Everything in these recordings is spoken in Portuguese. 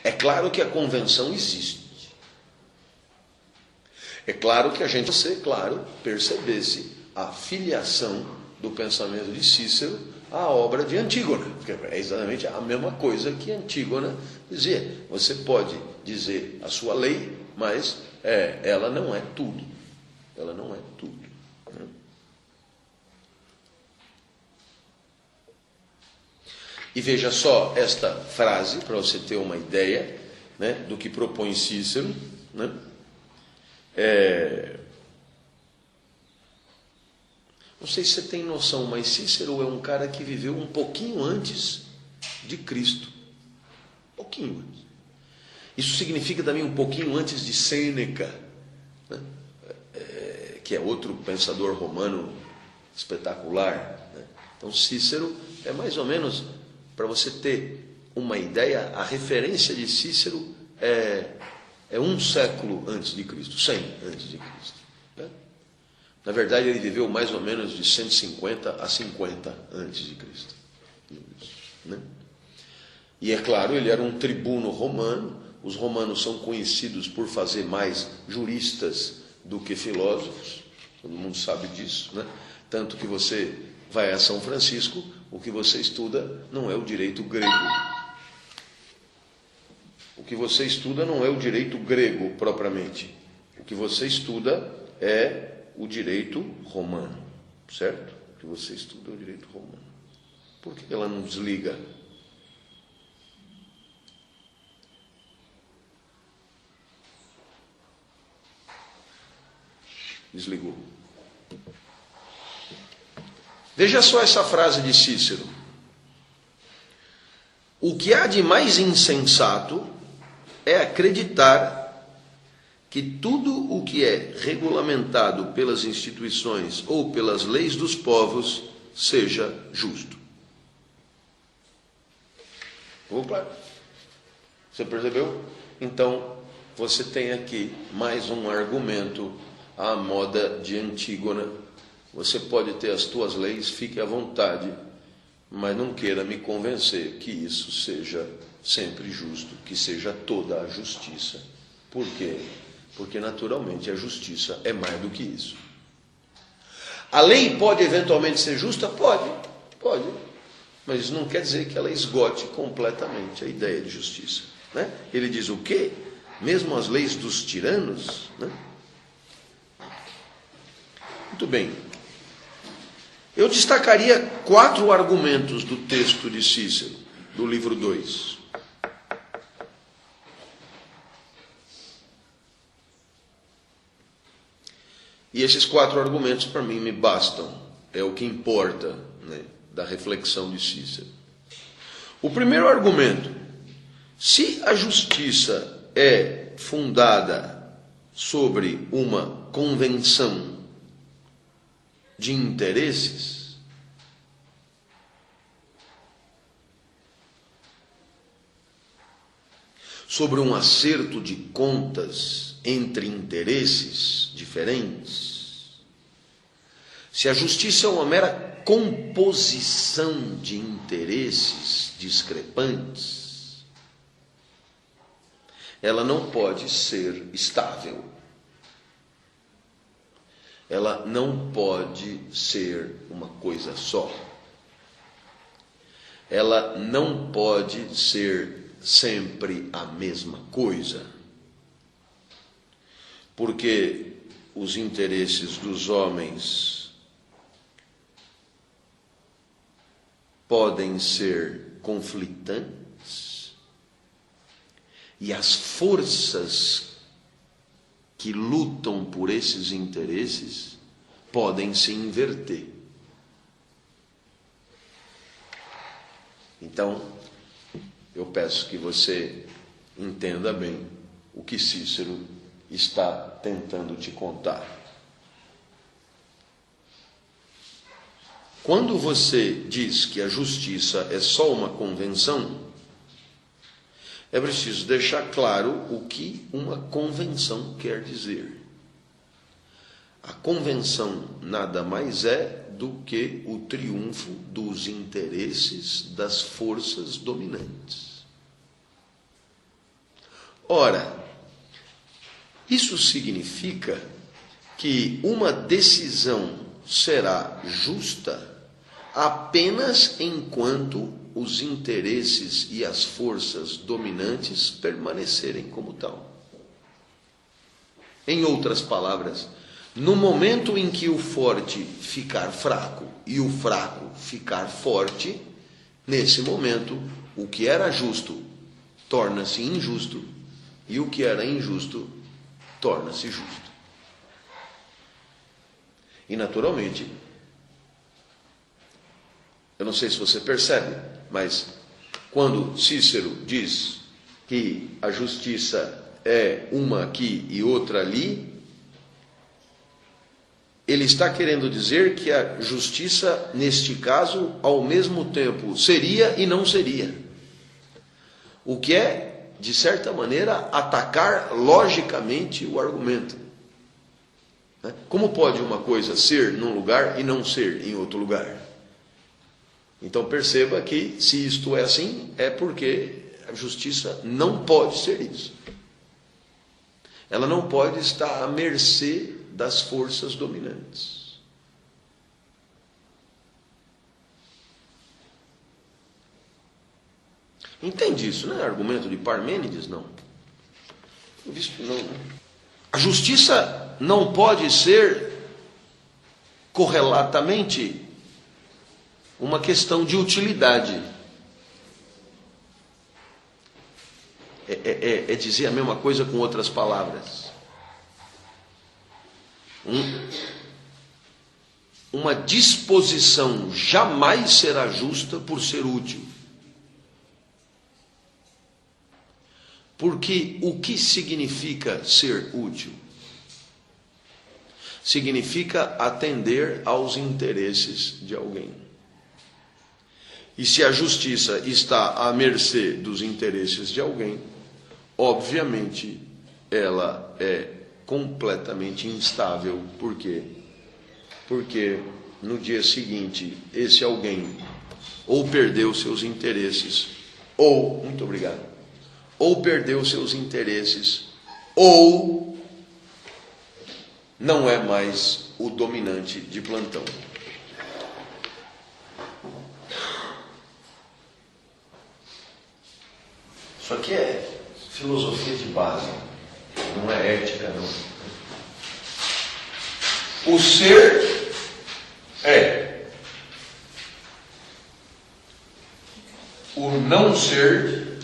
É claro que a convenção existe. É claro que a gente, percebesse a filiação do pensamento de Cícero à obra de Antígona, porque é exatamente a mesma coisa que Antígona dizia. Você pode dizer a sua lei, mas ela não é tudo. Ela não é tudo. Né? E veja só esta frase, para você ter uma ideia, né, do que propõe Cícero. Né? Não sei se você tem noção, mas Cícero é um cara que viveu um pouquinho antes de Cristo. Um pouquinho antes. Isso significa também um pouquinho antes de Sêneca, né? Que é outro pensador romano espetacular. Né? Então Cícero é mais ou menos, para você ter uma ideia, a referência de Cícero é 1 século antes de Cristo, 100 antes de Cristo. Né? Na verdade, ele viveu mais ou menos de 150 a 50 antes de Cristo. Né? E é claro, ele era um tribuno romano. Os romanos são conhecidos por fazer mais juristas do que filósofos. Todo mundo sabe disso, né? Tanto que você vai a São Francisco, o que você estuda não é o direito grego. O que você estuda não é o direito grego propriamente. O que você estuda é o direito romano, certo? O que você estuda é o direito romano. Por que ela não desliga? Desligou. Veja só essa frase de Cícero. O que há de mais insensato é acreditar que tudo o que é regulamentado pelas instituições ou pelas leis dos povos seja justo. Opa! Você percebeu? Então, você tem aqui mais um argumento à moda de Antígona. Você pode ter as tuas leis, fique à vontade, mas não queira me convencer que isso seja sempre justo, que seja toda a justiça. Por quê? Porque naturalmente a justiça é mais do que isso. A lei pode eventualmente ser justa? Pode. Mas isso não quer dizer que ela esgote completamente a ideia de justiça. Né? Ele diz o quê? Mesmo as leis dos tiranos? Né? Muito bem. Eu destacaria 4 argumentos do texto de Cícero, do livro 2. E esses 4 argumentos, para mim, me bastam. É o que importa, né, da reflexão de Cícero. O primeiro argumento: se a justiça é fundada sobre uma convenção de interesses, sobre um acerto de contas entre interesses diferentes, se a justiça é uma mera composição de interesses discrepantes, ela não pode ser estável. Ela não pode ser uma coisa só. Ela não pode ser sempre a mesma coisa. Porque os interesses dos homens podem ser conflitantes e as forças que lutam por esses interesses podem se inverter. Então, eu peço que você entenda bem o que Cícero está tentando te contar. Quando você diz que a justiça é só uma convenção, é preciso deixar claro o que uma convenção quer dizer. A convenção nada mais é do que o triunfo dos interesses das forças dominantes. Ora, isso significa que uma decisão será justa apenas enquanto os interesses e as forças dominantes permanecerem como tal. Em outras palavras, no momento em que o forte ficar fraco e o fraco ficar forte, nesse momento, o que era justo torna-se injusto e o que era injusto torna-se justo. E naturalmente, eu não sei se você percebe, mas quando Cícero diz que a justiça é uma aqui e outra ali, ele está querendo dizer que a justiça, neste caso, ao mesmo tempo seria e não seria. O que é, de certa maneira, atacar logicamente o argumento. Como pode uma coisa ser num lugar e não ser em outro lugar? Então perceba que se isto é assim, é porque a justiça não pode ser isso. Ela não pode estar à mercê das forças dominantes. Entende isso, não é argumento de Parmênides, não. Visto não. A justiça não pode ser correlatamente uma questão de utilidade. É dizer a mesma coisa com outras palavras. Uma disposição jamais será justa por ser útil. Porque o que significa ser útil? Significa atender aos interesses de alguém. E se a justiça está à mercê dos interesses de alguém, obviamente ela é completamente instável. Por quê? Porque no dia seguinte esse alguém ou perdeu seus interesses, ou, muito obrigado, ou perdeu seus interesses, ou não é mais o dominante de plantão. Isso aqui é filosofia de base, não é ética, não. O ser é. O não ser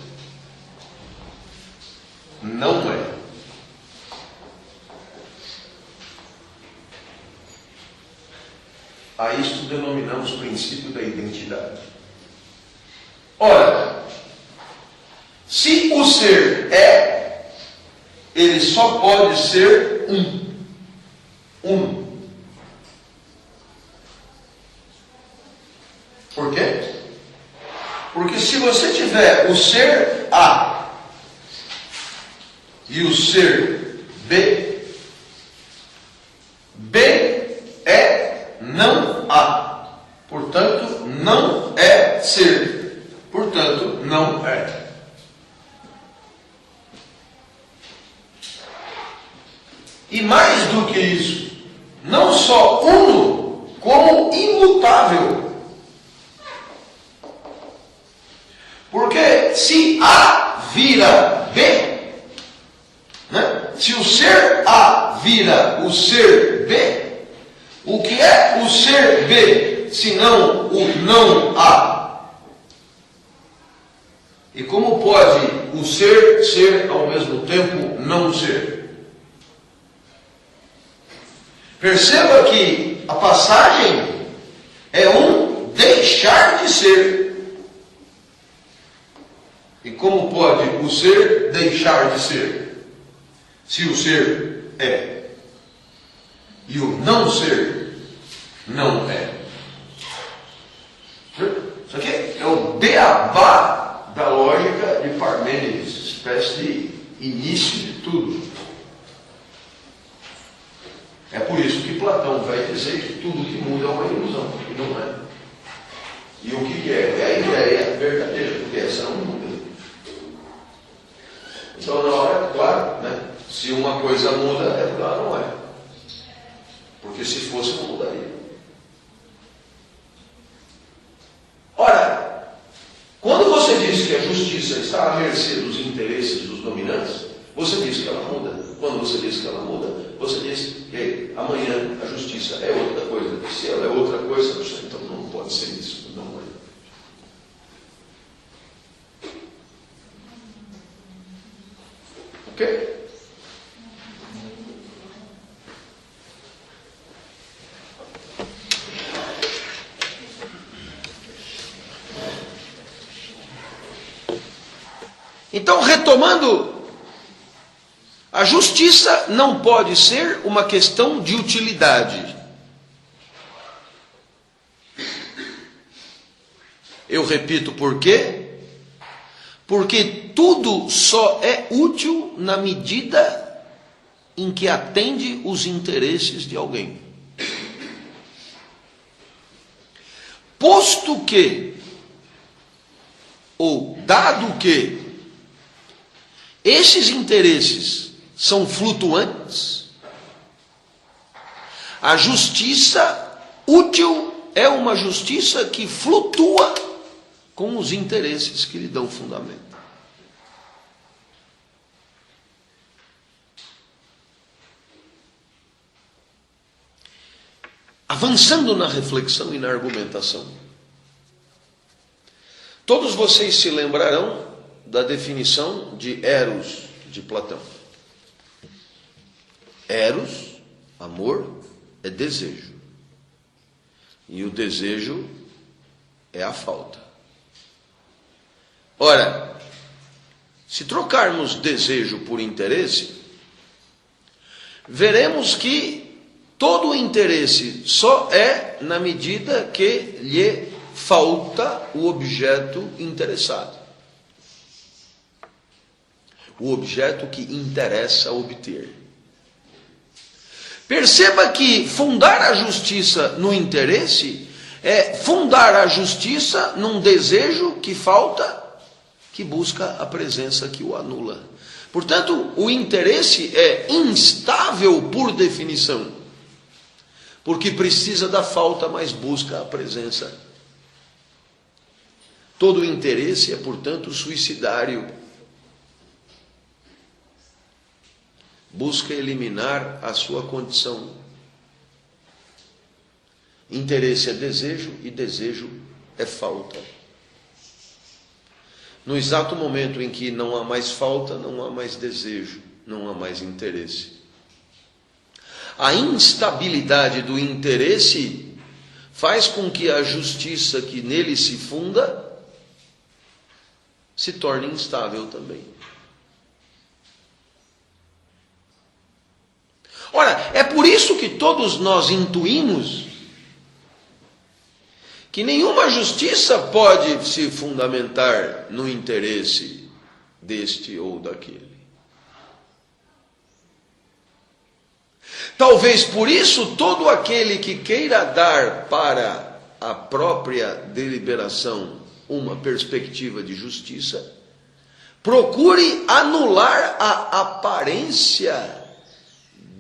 não é. A isto denominamos princípio da identidade. Ora, se o ser é, ele só pode ser um. Por quê? Porque se você tiver o ser A e o ser B, B é não A. Portanto, não é ser. Portanto, não é. E mais do que isso, não só uno, como imutável. Porque se A vira B, né? Se o ser A vira o ser B, o que é o ser B, senão o não A? E como pode o ser ser ao mesmo tempo não ser? Perceba que a passagem é um deixar de ser. E como pode o ser deixar de ser? Se o ser é e o não ser não é. Isso aqui é o beabá da lógica de Parmênides, espécie de início de tudo. É por isso que Platão vai dizer que tudo que muda é uma ilusão, e não é. E o que é? É a ideia verdadeira, porque essa não muda. Então, na hora claro, né? Se uma coisa muda, é porque ela não é. Porque se fosse, não mudaria. Ora, quando você diz que a justiça está à mercê dos interesses dos dominantes, você diz que ela muda. Quando você diz que ela muda, você diz que amanhã a justiça é outra coisa. Se ela é outra coisa, então não pode ser isso. Não é. Ok? Então, retomando, a justiça não pode ser uma questão de utilidade. Eu repito por quê? Porque tudo só é útil na medida em que atende os interesses de alguém. Posto que, ou dado que, esses interesses são flutuantes, a justiça útil é uma justiça que flutua com os interesses que lhe dão fundamento. Avançando na reflexão e na argumentação, todos vocês se lembrarão da definição de Eros de Platão. Eros, amor, é desejo. E o desejo é a falta. Ora, se trocarmos desejo por interesse, veremos que todo o interesse só é na medida que lhe falta o objeto interessado. O objeto que interessa obter. Perceba que fundar a justiça no interesse é fundar a justiça num desejo que falta, que busca a presença que o anula. Portanto, o interesse é instável por definição, porque precisa da falta, mas busca a presença. Todo interesse é, portanto, suicidário. Busca eliminar a sua condição. Interesse é desejo e desejo é falta. No exato momento em que não há mais falta, não há mais desejo, não há mais interesse. A instabilidade do interesse faz com que a justiça que nele se funda se torne instável também. Ora, é por isso que todos nós intuímos que nenhuma justiça pode se fundamentar no interesse deste ou daquele. Talvez por isso todo aquele que queira dar para a própria deliberação uma perspectiva de justiça, procure anular a aparência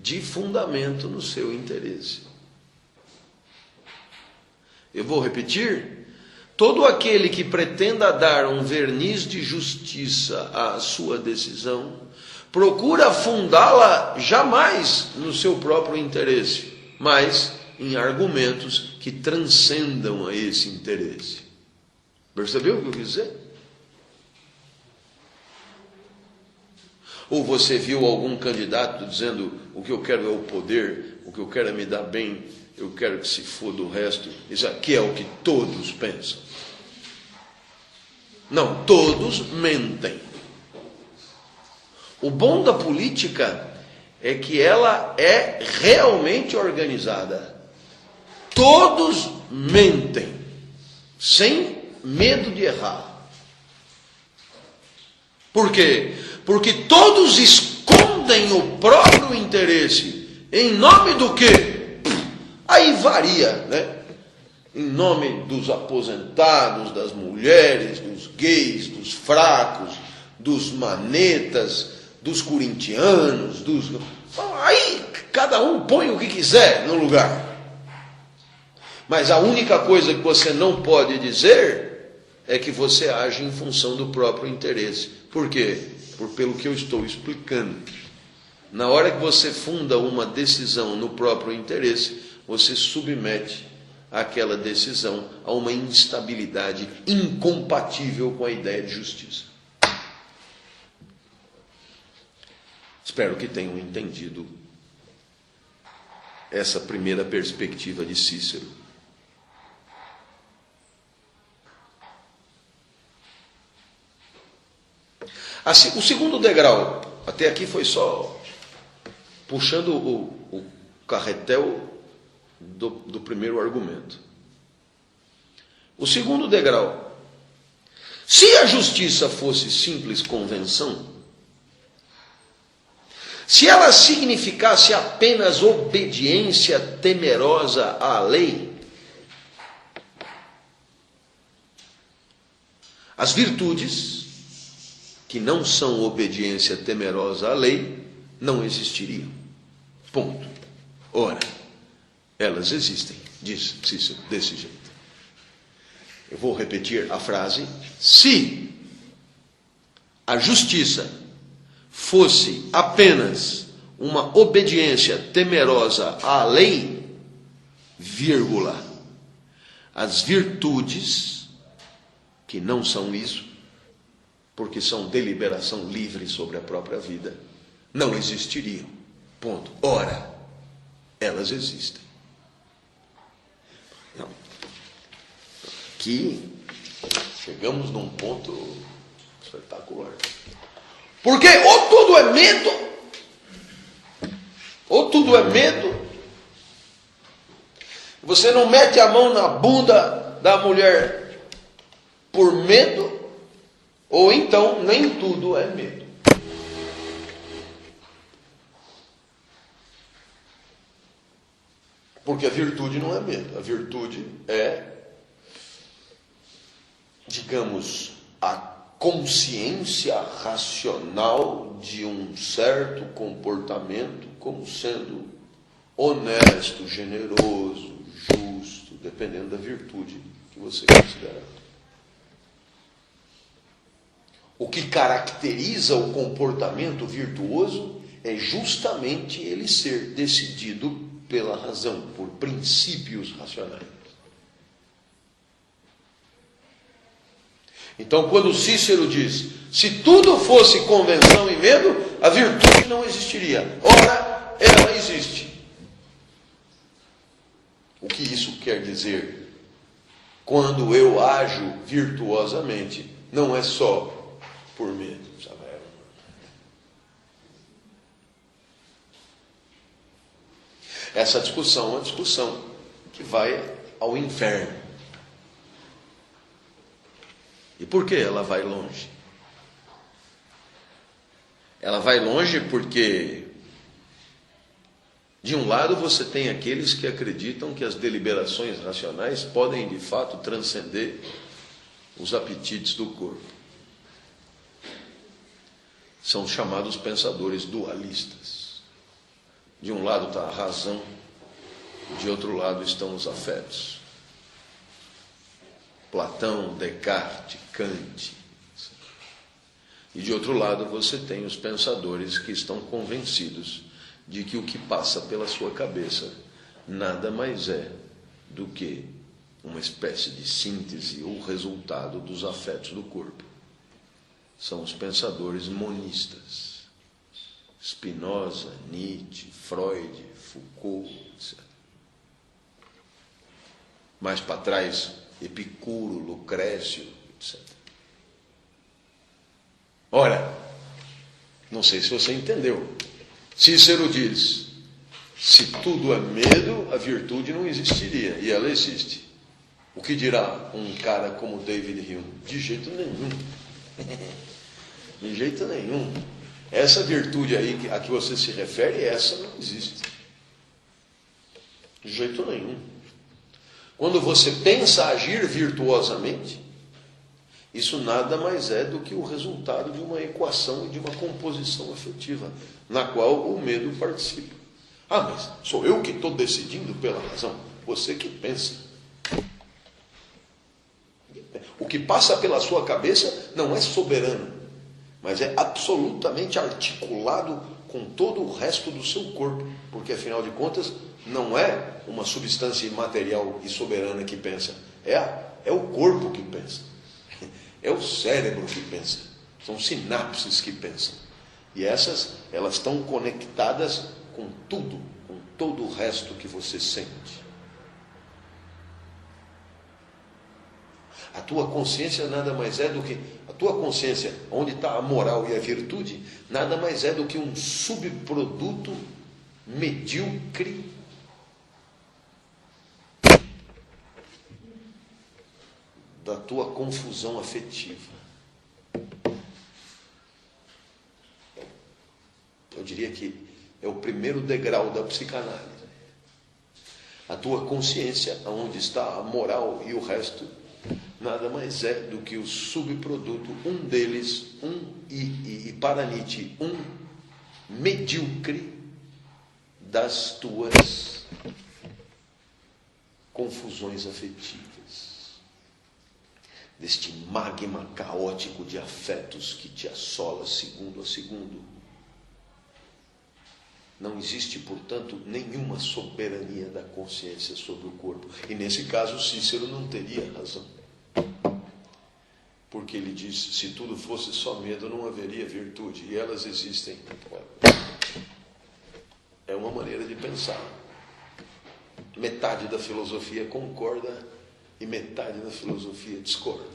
de fundamento no seu interesse. Eu vou repetir: todo aquele que pretenda dar um verniz de justiça à sua decisão, procura fundá-la jamais no seu próprio interesse, mas em argumentos que transcendam a esse interesse. Percebeu o que eu quis dizer? Ou você viu algum candidato dizendo: o que eu quero é o poder, o que eu quero é me dar bem, eu quero que se foda o resto. Isso aqui é o que todos pensam. Não, todos mentem. O bom da política é que ela é realmente organizada. Todos mentem, sem medo de errar. Por quê? Porque todos escondem o próprio interesse. Em nome do quê? Aí varia, né? Em nome dos aposentados, das mulheres, dos gays, dos fracos, dos manetas, dos corintianos, aí cada um põe o que quiser no lugar. Mas a única coisa que você não pode dizer é que você age em função do próprio interesse. Por quê? Pelo que eu estou explicando. Na hora que você funda uma decisão no próprio interesse, você submete aquela decisão a uma instabilidade incompatível com a ideia de justiça. Espero que tenham entendido essa primeira perspectiva de Cícero. Assim, o segundo degrau, até aqui foi só puxando o carretel do primeiro argumento. O segundo degrau. Se a justiça fosse simples convenção, se ela significasse apenas obediência temerosa à lei, as virtudes que não são obediência temerosa à lei não existiriam. Ponto. Ora, elas existem, diz Cícero, desse jeito. Eu vou repetir a frase. Se a justiça fosse apenas uma obediência temerosa à lei, vírgula, as virtudes, que não são isso, porque são deliberação livre sobre a própria vida, não existiriam. Ponto. Ora, elas existem. Não. Aqui chegamos num ponto espetacular. Porque ou tudo é medo, você não mete a mão na bunda da mulher por medo, ou então nem tudo é medo. Porque a virtude não é medo, a virtude é, digamos, a consciência racional de um certo comportamento como sendo honesto, generoso, justo, dependendo da virtude que você considera. O que caracteriza o comportamento virtuoso é justamente ele ser decidido pela razão, por princípios racionais. Então, quando Cícero diz, se tudo fosse convenção e medo, a virtude não existiria. Ora, ela existe. O que isso quer dizer? Quando eu ajo virtuosamente, não é só por medo, sabe? Essa discussão é uma discussão que vai ao inferno. E por que ela vai longe? Ela vai longe porque, de um lado, você tem aqueles que acreditam que as deliberações racionais podem, de fato, transcender os apetites do corpo. São chamados pensadores dualistas. De um lado está a razão, de outro lado estão os afetos. Platão, Descartes, Kant. E de outro lado você tem os pensadores que estão convencidos de que o que passa pela sua cabeça nada mais é do que uma espécie de síntese ou resultado dos afetos do corpo. São os pensadores monistas. Spinoza, Nietzsche, Freud, Foucault, etc. Mais para trás, Epicuro, Lucrécio, etc. Ora, não sei se você entendeu. Cícero diz, se tudo é medo, a virtude não existiria, e ela existe. O que dirá um cara como David Hume? De jeito nenhum. De jeito nenhum. Essa virtude aí a que você se refere, essa não existe. De jeito nenhum. Quando você pensa agir virtuosamente, Isso nada mais é do que o resultado de uma equação e de uma composição afetiva, na qual o medo participa. Ah, mas sou eu que estou decidindo pela razão. Você que pensa. O que passa pela sua cabeça não é soberano, mas é absolutamente articulado com todo o resto do seu corpo, porque afinal de contas não é uma substância imaterial e soberana que pensa, é o corpo que pensa, é o cérebro que pensa, são sinapses que pensam, e elas estão conectadas com tudo, com todo o resto que você sente. A tua consciência nada mais é do que, a tua consciência, onde está a moral e a virtude, nada mais é do que um subproduto medíocre da tua confusão afetiva. Eu diria que é o primeiro degrau da psicanálise. A tua consciência, onde está a moral e o resto, nada mais é do que o subproduto, um deles, e para Nietzsche, um medíocre das tuas confusões afetivas, deste magma caótico de afetos que te assola segundo a segundo. Não existe, portanto, nenhuma soberania da consciência sobre o corpo. E nesse caso, Cícero não teria razão. Porque ele diz, se tudo fosse só medo, não haveria virtude. E elas existem. É uma maneira de pensar. Metade da filosofia concorda e metade da filosofia discorda.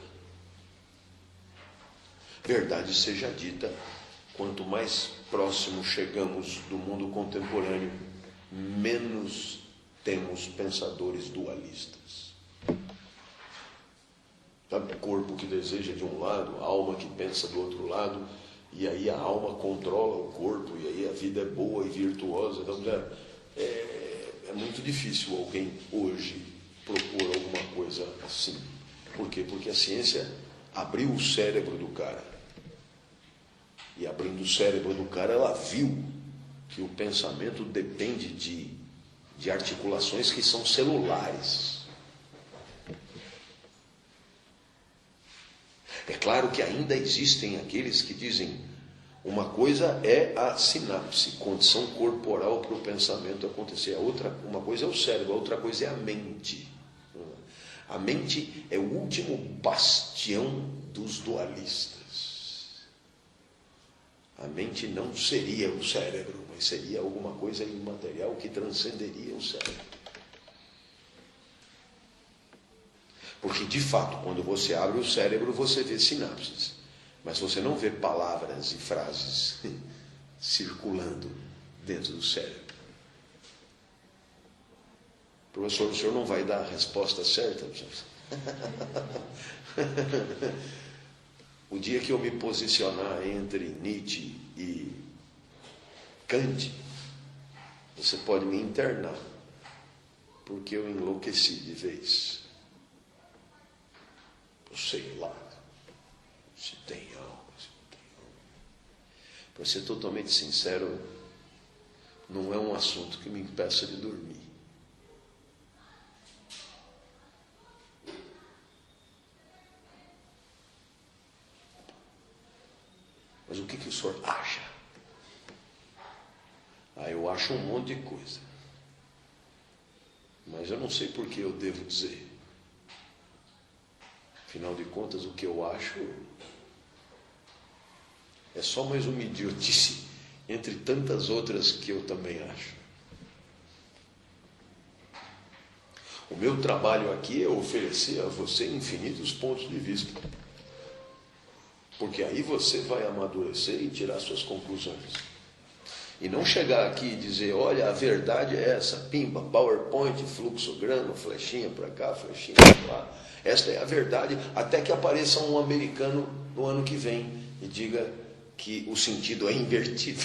Verdade seja dita, quanto mais próximo chegamos do mundo contemporâneo, menos temos pensadores dualistas. Sabe, o corpo que deseja de um lado, a alma que pensa do outro lado, e aí a alma controla o corpo, e aí a vida é boa e virtuosa. Então, é muito difícil alguém hoje propor alguma coisa assim. Por quê? Porque a ciência abriu o cérebro do cara. E abrindo o cérebro do cara, ela viu que o pensamento depende de articulações que são celulares. É claro que ainda existem aqueles que dizem, uma coisa é a sinapse, condição corporal para o pensamento acontecer. Uma coisa é o cérebro, a outra coisa é a mente. A mente é o último bastião dos dualistas. A mente não seria o cérebro, mas seria alguma coisa imaterial que transcenderia o cérebro. Porque, de fato, quando você abre o cérebro, você vê sinapses. Mas você não vê palavras e frases circulando dentro do cérebro. Professor, o senhor não vai dar a resposta certa? O dia que eu me posicionar entre Nietzsche e Kant, você pode me internar, porque eu enlouqueci de vez. Eu sei lá se tem algo, se não tem algo. Para ser totalmente sincero, não é um assunto que me impeça de dormir. Mas o que o senhor acha? Eu acho um monte de coisa. Mas eu não sei por que eu devo dizer. Afinal de contas, o que eu acho é só mais uma idiotice entre tantas outras que eu também acho. O meu trabalho aqui é oferecer a você infinitos pontos de vista. Porque aí você vai amadurecer e tirar suas conclusões. E não chegar aqui e dizer, olha, a verdade é essa, pimba, PowerPoint, fluxograma, flechinha para cá, flechinha para lá. Esta é a verdade, até que apareça um americano no ano que vem e diga que o sentido é invertido,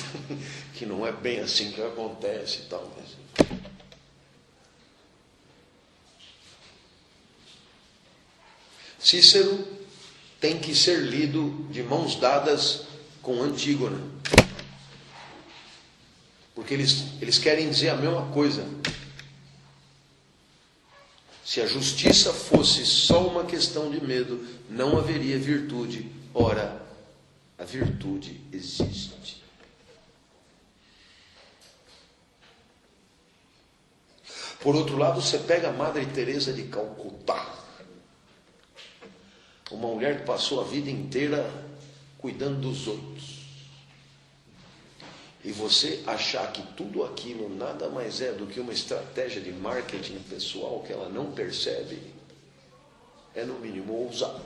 que não é bem assim que acontece e tal. Cícero tem que ser lido de mãos dadas com Antígona. Porque eles querem dizer a mesma coisa. Se a justiça fosse só uma questão de medo, não haveria virtude. Ora, a virtude existe. Por outro lado, você pega a Madre Teresa de Calcutá, uma mulher que passou a vida inteira cuidando dos outros. E você achar que tudo aquilo nada mais é do que uma estratégia de marketing pessoal que ela não percebe, é no mínimo ousado.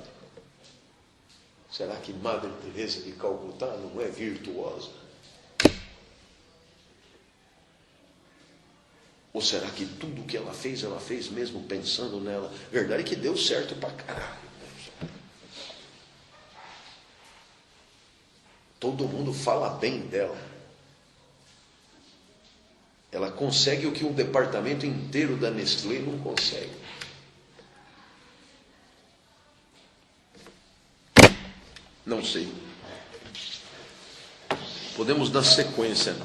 Será que Madre Teresa de Calcutá não é virtuosa? Ou será que tudo que ela fez mesmo pensando nela? Verdade é que deu certo pra caralho. Todo mundo fala bem dela. Ela consegue o que um departamento inteiro da Nestlé não consegue. Não sei. Podemos dar sequência.